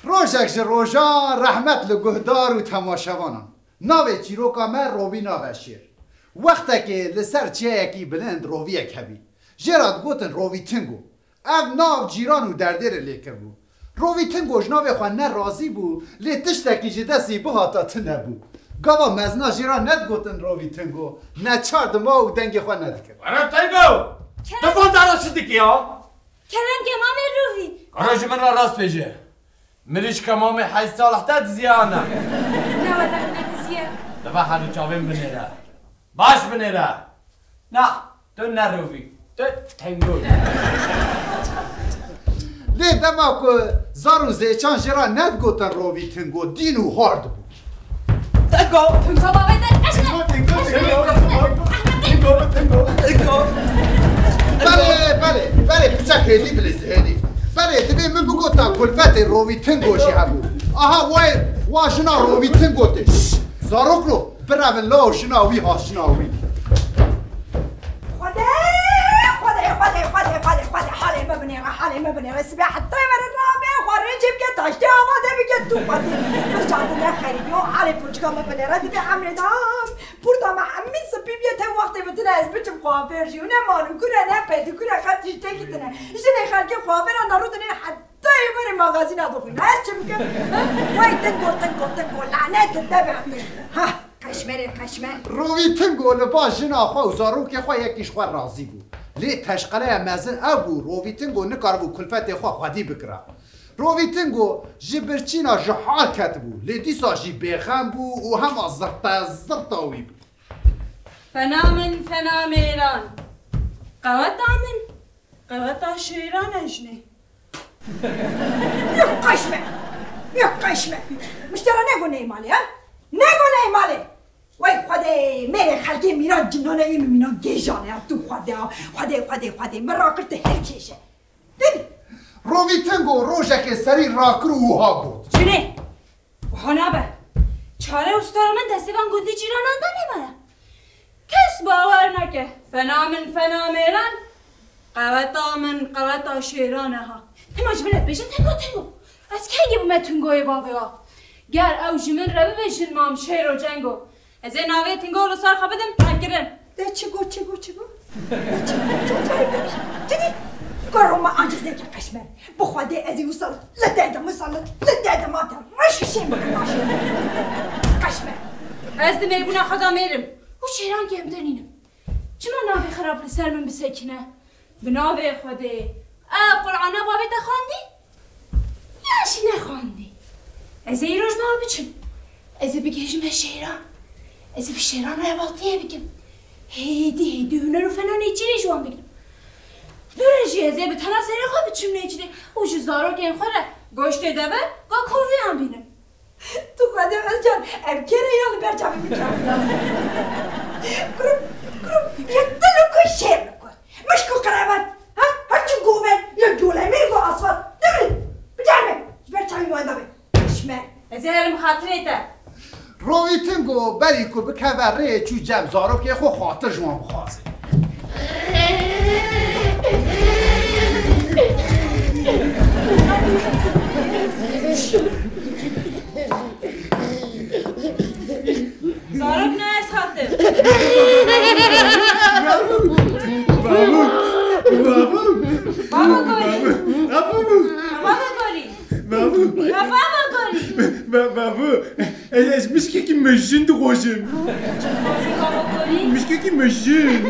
روژک جه روژا رحمت لگهدار و تماشاوانان ناوی چیروکا من روی ناوی شیر وقتا که لسر چه یکی بلند روی یک هبی جراد گوتن روی تنگو او ناو جیرانو دردیر لیکر بو روی تنگوش ناوی خواه نه رازی بو لی تشتکی جه دستی بهاتا تنه بو گاوا مزنا جیران ند گوتن روی تنگو نه چارد ما و دنگ خواه ندکر برام تنگو تفا دراشتی که ها کرم که مامی روی کاراج من را راست بجه مریش که مامی 8 سال احتاد زیانه نه ولی من زیاد دفعه هر چاوین بنیره باش بنیره نه تو نروی تو تنگو لی دما که زارو زیچان جیران ند گوتن روی تنگو دینو هارد بو تنگو تنگو بابای در اشنه تنگو بله بچه هلی بلیز هلی بله دبی من بگوتا کلفت روی تنگوشی هبو آها وای شنا روی تنگوته زارو کرو براون لا شنا وی ها شنا وی خدا حالي مبني رسبي حتى يمر الرابع خرج بك تاشتي هذا بك تو خدي مش عندنا خريبي وعلي بوجكا مبني رد بعمل دام برضه مع عمي سبيبي تا وقت بتناس بتم خوافرجي ونمانو كنا نبدي كنا خدتي تكتنا جني خالك خوافر انا رودني حتى يمر مغازين ادخل ناس بك واي تنقو لعنات تتبع ها کشمر روی تنگو لباشنا خو زارو که خو یکیش خو راضی بو لی تشقله مزن ابو روی تنگو نکاربو کلفت خو خودی بکره روی تنگو جبرچینا جحال کتبو لی دیسا جی بیخم بو و هم زرطاوی بو فنام ایران قوات شیران اجنه یا قشمه مشترا نگو نیمالی ها نگو نیمالی وای خدای میره خلقی میران جنانه ایم میران گیجانه تو خدای من را کرده هر چیشه دیدی روی تنگو روژک سری راکرو اوها بود چونه؟ اوها نبه چاره استار من دستی بان گوندی جیران آنده نمایا کس باور نکه فنام ایران قوتا شیرانه ها تماج بلد بشن تنگو از که بومه تنگوی باوی ها گر او جمن ربه بشن مام شیر و جنگو از این ناوی تنگو رو سار خوابدم تنگرن ده چگو جدی گروه ما آنجز نکه قشمر بخواده ازی وصل لداده ماتر رششیم بکناشی قشمر از ده میبونه خدا میرم و شیران که امتنینم چما ناوی خراب لسر من بسکنه به ناوی خوده قرآن بابی ده خواندی؟ یاشی نخواندی از این روز مال بچم از بگیجم شیران از شیران رواتیه بگم هیدی هنر و فنان ایچیری جوان بگم دورجی از به تنها سری خواه بچم نیچیری او جو زارو که این خوره گوشته دوه گا کووی هم بینم تو خواده جان ام کره یال برجامی بچم گروم یک دلو که شیر نکن مشکو قرابت هرچی گومن یا جوله میرگو آسفال دورید بجرمه برجامی مانده بی کشمر از این خاطره ده روی تنگو بری که بکوره چو جب زارو که خو خاطر جوان بخوازه زارو نه از خاطر بابا از میشه که ماشین تو خوشم میشه که ماشین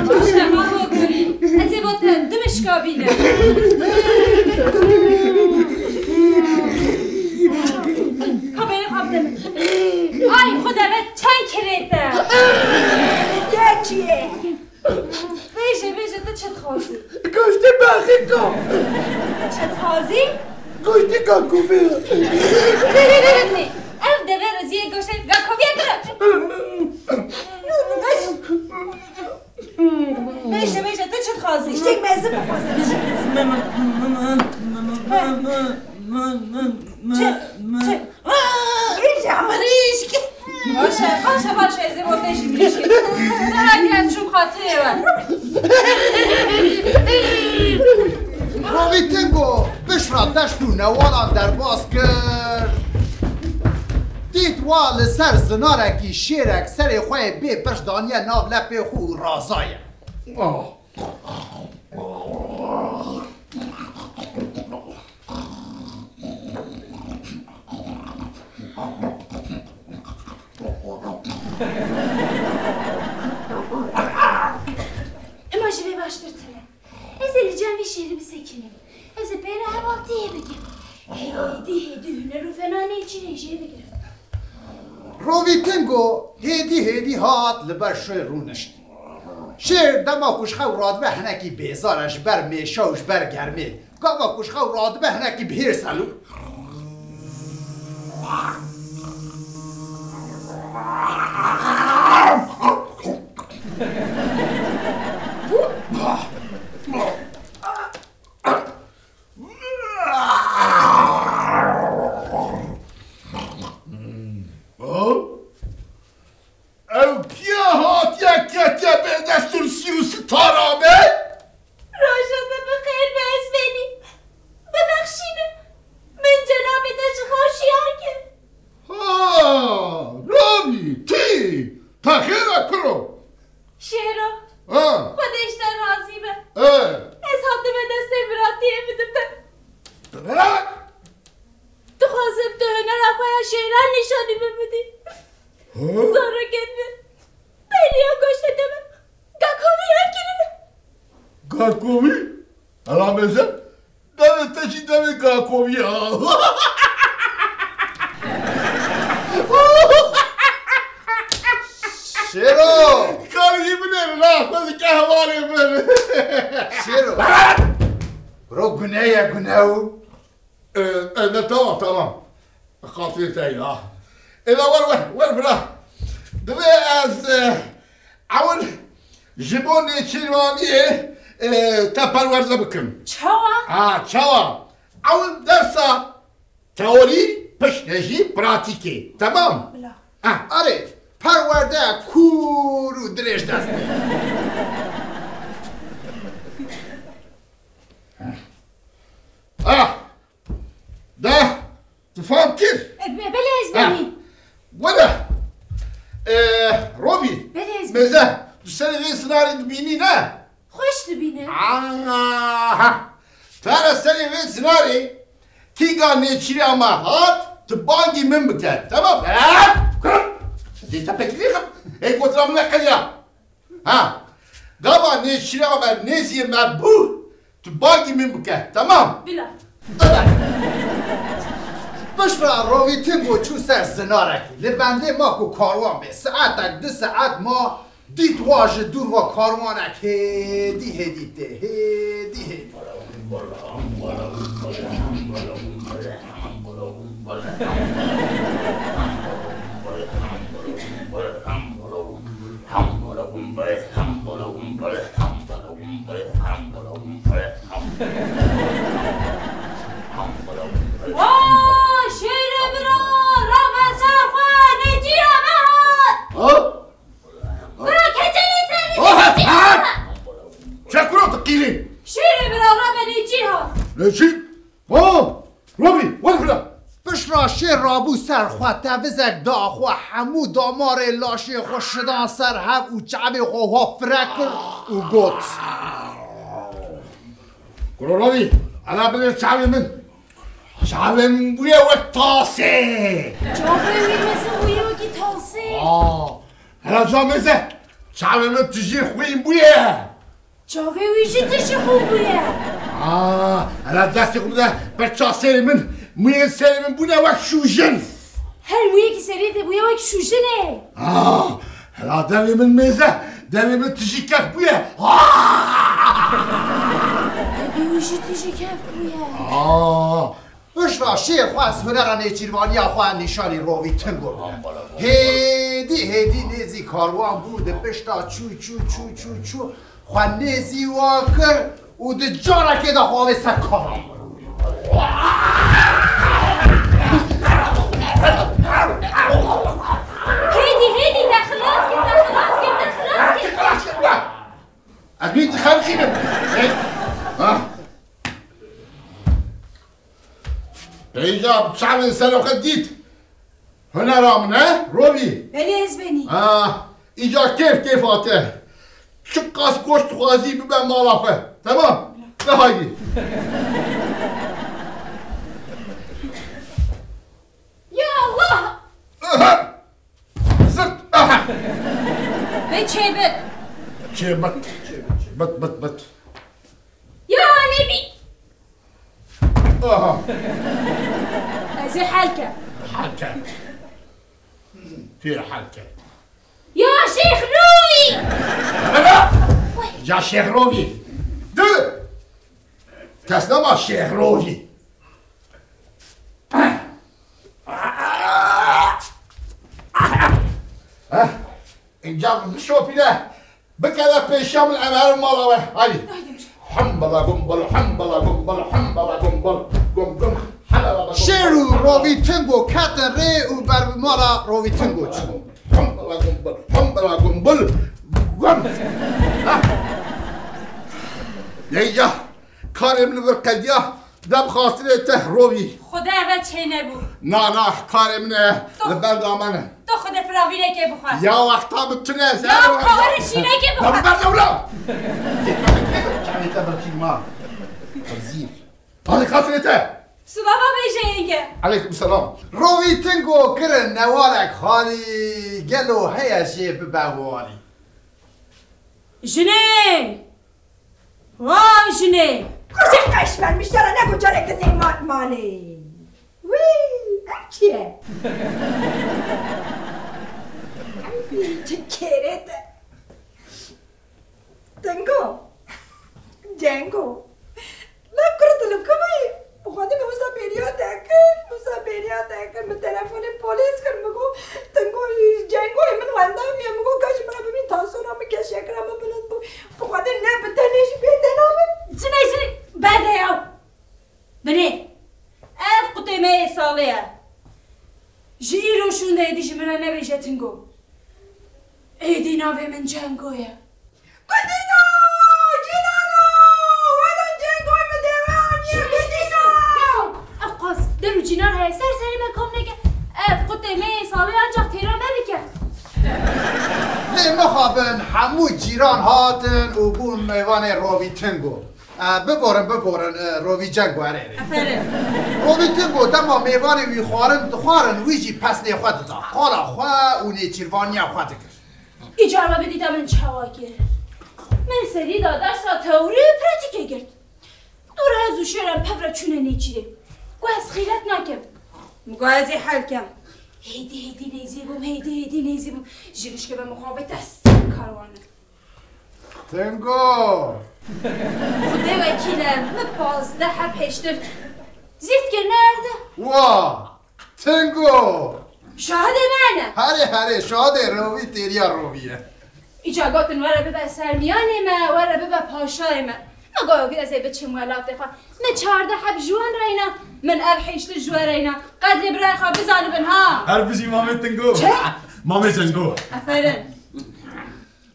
باشه بابا گلی از این باید دمش کابینه خواب دمه آی خدا به چند کریده چیه؟ بیشه تو چه خوازی؟ گوشت باقی کن چه خوازی؟ گوشت کاکوفه نه او دوه روزیه گوشت کاکوفه کرد بیشه تو چه خوازی؟ اشتیک مزه بخوازه چه؟ ریشک باشه ازی بودش میشه درکی از شوم خاطره من روی نوالان در باز کرد دید وا لسر زنارکی شیرک سر خواه بی پشدانیه ناو لپی خو رازایه اما جوی باشترتنه از الجن وی شیری بسکنیم از بین هواتیه بگیم هیدی هنر و فنانه چی نجیه بگیرم روی تنگو هیدی هات لبر شوی رونشت شیر دما کشخو راد به هنکی بیزارش بر میشوش بر گرمه گاوا کشخو راد به هنکی بهیر سلو او کیا هات یک به دستور سیوس تارامه راجعه بخیر به ازبینی ببخشینه من جنابی داشت خوشیار که رابی تی تخیره کرو شیرو خودش در راضی به از حد به دست براتیه بدم تو خواسم تو هنر اخواه شیران نشانی ببودی زارا گرمه بینی ها گشته دمه گاکومی ها گرمه گاکومی؟ علامزه دمه تشی دمه گاکومی ها شیرو کاری بنه نه خودی که حوالی بنه شیرو برو گناه نه تمام خاطری تایی اینا ور برا دمه از اول جبون چیروانیه تا پرورده بکن چاوا اول درسا تئوری پشتجی پراتیکی تمام آره پرورده کورو درش دست ده تفهم كيف؟ بله ازبینی ولا روبي بله ازبینی ماذا؟ تسالي لي سناري تبيني لا؟ خوش دبینه ترى سالي لي سناري كي قال نيتشري اما هات تبانجي من بكات تمام؟ دي تبكي هيك قلت لهم لك قبل نيتشري اما نيزي مبو تبانجي من بكات تمام؟ بله بشرا روی تنگو چو سر زنارکی لبنده ما کو کاروان به ساعتک 2 ساعت ما دیت واژه دور و کاروانک هدی شیر برا رابط سرخواه نجی آمد برا کچلی سر نجی آمد شكرا تقيلين شیر برا رابط نجی ها نجي روبي وين بشرا شیر رابو سر خواه تبزک دا خواه همو دامار لاشی خوشدان سر هم او چعبی خواه فرکر او گوت روبي انا بدي شعبي من شعبي من بويا والطاسي جاوی مثل بویه و کی تاسه انا جامزه شعبي من تجي خوين بويا جاوی ویشی تشی خوب بویه انا دستي قبل بچاسي من مويه سري من بونا وكشوجن هر مویه کی سریده بویه و یک شوشنه انا دمي من ميزه دمي من تجي كف بويا ویشی تشی کف بویه بشرا شیر خواه از هنر نیچیروانی خواه نشانی روی تنگو هدی نیزی کاروان بوده بشتا چو خواه نیزی واکر او ده جارا که ده خواه سکارم هدی دخلاص که أبيت خمسين اینجا چند سر وقت دید هنرام نه روی بنیز بنی اینجا کیفاته چه قاس گوشت خوازی ببن مالافه تمام بهایی یا الله زرد به چه بد چه بد یا نبی از حلقه في حلقة يا شيخ روي يا شيخ روي تسلم الشيخ روي اینجا شو بیده بکده پیشام الامر مالاوه هاي حنبلا قنبل حنبلا قنبل حنبلا قنبل قنبل شیرو روی تنگو کتن ری و بر مالا روی تنگو چون حنبلا قنبل اینجا کار امن برقدیا دم خاطر ته روی خدا اول چه نبود نه کار امن لبر دامنه تو خود فراوینه که بخواد یا وقتا بتونه یا کارشینه که بخواد لبر دولا چانی تا برکی ما زیر هذا خاطر ته سبابا بیشه اینگه علیکم سلام روی تنگو کرن نوالک خالی گلو هیشی ببوالی جنه وای جنه کسی قشبر میشتره نگو جاره که نیمات مالی وی ام چیه؟ چه کره ده دنگو جنگو لب کرو طلب کمایی بخواهده به موسا بیریا من تلفن پولیس کن مگو دنگو جنگو من ونده میم مگو کاش مرا ببین تاسونا میکشه کرم بلند بخواهده نه بتنش بیدنامه جنه بده یاو بنی اف قطعه سالیه جیرو شونده ایدی جمعه نبیشه تنگو ایدی ناوه من جنگویه گدینو جینانو ودن جنگوی مدوانیه گدینو افقاس درو جینار های سری مکام نگه اف قطعه سالیه انجا تیران ببیکه نه مخابن همو جیران هاتن و بون میوان روی تنگو ببارن روی جنگو هره روی تنگو دما میوان وی خوارن ویجی پس نه خود دا خالا خواه و نیچیروانی خود کرد ایجارا بدیدم من چواگیر من سری دادش را تئوری پراتیکه گرد دور از او شیرم پفره چونه نیچیره گو از خیرت نکم مگو از حل کم هیدی نیزی بوم جیرش که به مخابه دست کاروانه تنگو خدا وکیلم من 15 پیشتر زیرت گر نرده وا تنگو شاهد منه هره شاده روی تیریا رویه ایجاگاتن وره ببه سرمیانه ما وره ببه پاشای ما گاهی از به چه موالات خواه من 14 حب جوان رینا من ابحیشت جوان رینا قدر برای خواه بزانبن ها هر بزی مامه تنگو مامه تنگو افرین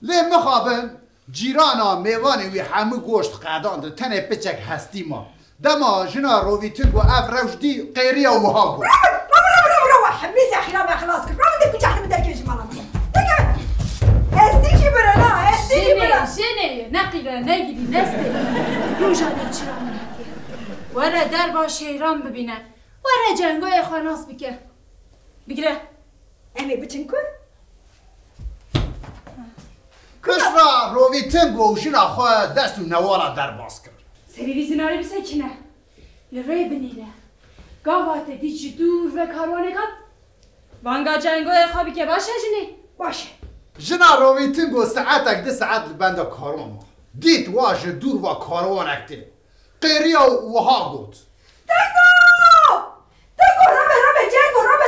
لی مخابن جیرانا میوانی وی همه گوشت قداند تنه پچک هستی ما دما جنا روی تنگو اف روشدی قیریا و ها گو رو حمیز اخیرا ما خلاص کرد رو دیگه جهنم در کیش مالا دیگه استیکی برنا استیکی برنا جنه نقیره نگیری نسته روژانه چرا من هدیه وره در با شیران ببینه وره جنگای خاناس بگیره امی بچن کن کشرا روی تنگو جنا خواه دستو نوالا در باز کرد سری زناری بسه کنه لره بنیره گاوات دیچی دور و کاروانه کن وانگا جنگای خوابی که باشه جنه باشه جنا روی تنگو ساعتک 10 ساعت لبنده کارون ما دیت واج دور و کاروان اکته قیریا و ها گود تنگو رابه جنگو رابه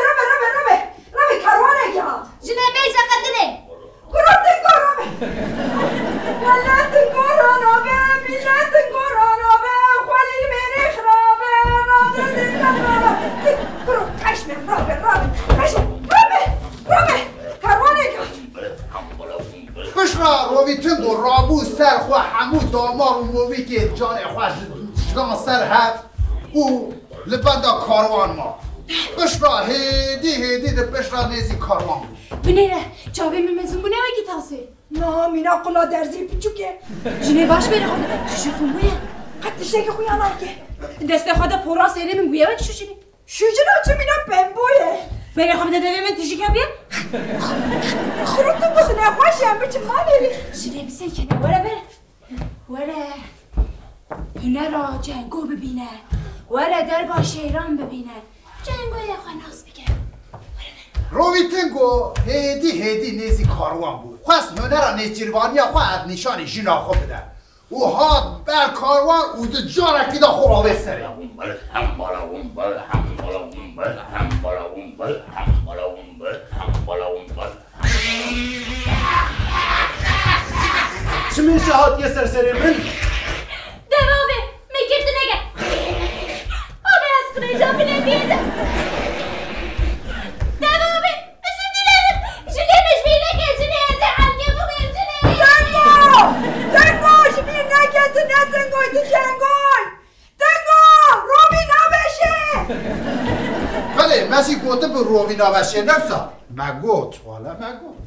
کاروانه یا جنه بیزه قدنه برو تنگو رابه والا تنگو رابه بیلا تنگو رابه خوالی میری خرابه رابه زنگو برو کشمه رابه کاروانه یا کشرا روی تنگو رابو سر خواه همو دامار و موی که جان خواه جان سر هد او لبندا کاروان ما پشرا هیدی ده پشرا نیزی کاروان بود بنیره جاوی ممزون بونه وکی تاسه نه مینا قلا درزی پیچوکه جنه باش بره خود تشکون بویه قد تشتکی خویا ناکه دست خود پورا سیره من بویه وکی شوشینی شوجنا چه مینا پنبویه بره خود دوی من تشکه بیه خروتو بخنه خوشی هم بچه مالی جنه بسه کنه وره هنرا جنگو ببینه وره در با شیران ببینه جنگو یه خناس بگه روی تنگو هیدی نیزی کاروان بود خواست هنر نیچیروانی خواهد نشان جنا خوب بده او ها بر کاروان او دو جارکی دا خواه بسره چه من شهات یه سرسری من؟ دوابه میکرد نگه آبه از کنه جا بینه بیده دوابه اصلا دیلم جلی مشبیه نگه جلی از حلقه بخیر جلی تنگو شبیر نگه تو نه تنگوی تو جنگوی تنگو روبی نبشه بله مسی گوته به روی نبشه نفسا مگو والا مگو